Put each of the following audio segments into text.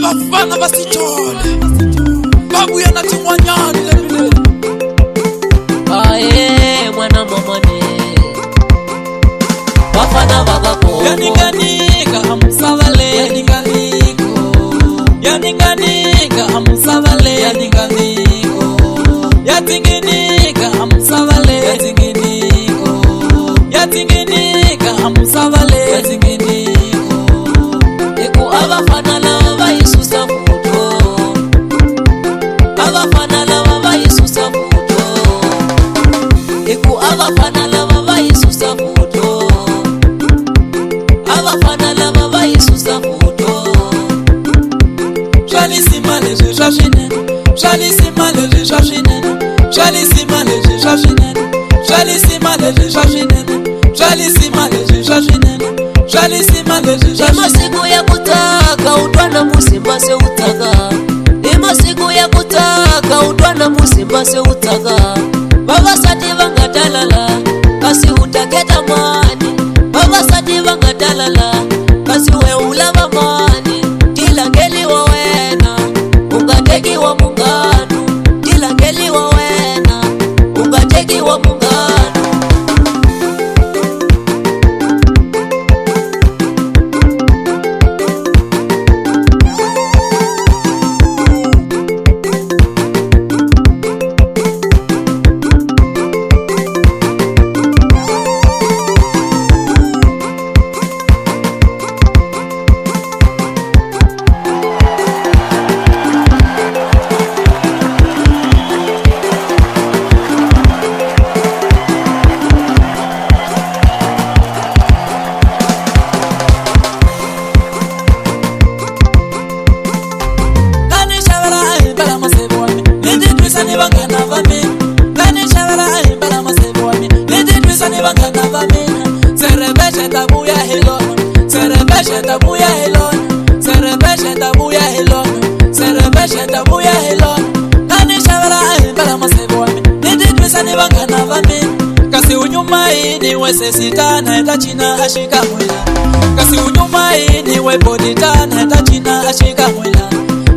bafana basitole babuya nathi mwanyani lepileni. Aye mwana momone bafana bagako yaninganika amusabale yaninganiko yaninganika amusabale yaninganiko yatinginika amusabale yatinginiko yatinginika amusabale yatinginiko eku abafana laba bayisusa futo abafana laba bayisusa futo eku abafana laba bayisusa futo abafana laba bayisusa futo Shalisima leje shashinene Shalisima leje shashinene Shalisima leje shashinene Shalisima leje shashinene Shalisima leje shashinene Shalisima leje shashinene Imasiku ya kutaka utwana musimba se utaka Imasiku ya kutaka utwana musimba se utaka Baba sati vangatalala kasi utaketa mani Baba sati vangatalala kasi we ulava mani Kila ngeli wa wena ungateki wa munganu Kila ngeli wa wena ungateki wa munganu Kasi unyuma ini we sesitana eta china ashika mwela Kasi unyuma ini we boditana eta china ashika mwela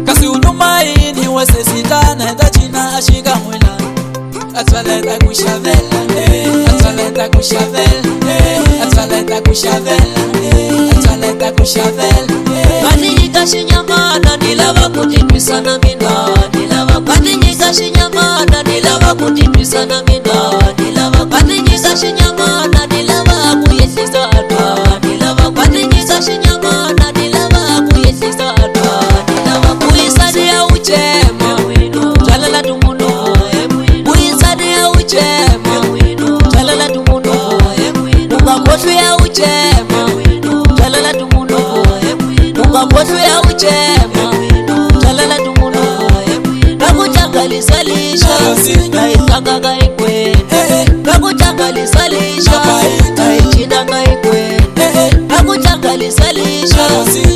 Kasi unyuma ini we sesitana eta china ashika mwela Atwaleta kushavela Atwaleta kushavela Atwaleta kushavela Atwaleta kushavela Kaninyika shinyamana nilava kutipisa na mina nilava Kaninyika shinyamana nilava kutipisa na mina nilava Kaninyika shinyamana nilava kuyesisa atwa nilava Kaninyika shinyamana nilava kuyesisa atwa nilava Kuisani ya uchema Chalala tumuno Kuisani ya uchema Chalala tumuno Ungambotu ya uchema Chalala tumuno Ungambotu ya uchema Chalala tumuno Nakuchangalisalisha Naitanga gaikwe Nakuchangalisalisha Naichina gaikwe Nakuchangalisalisha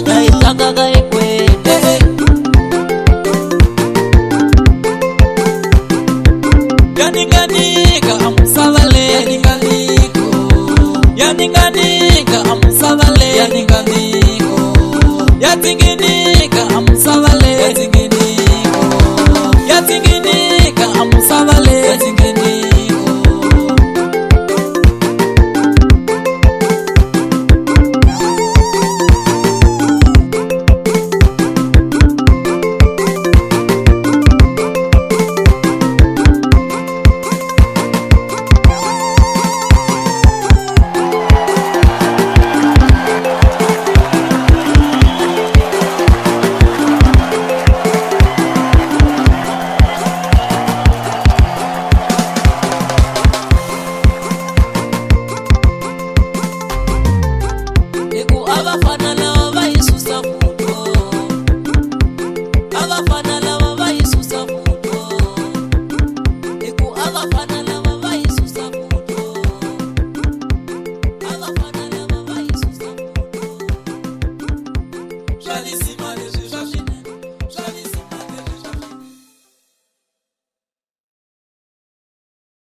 Naitanga gaikwe Yaninganika amusabale yaninganiko Yaninganika amusabale yaninganiko Yatingini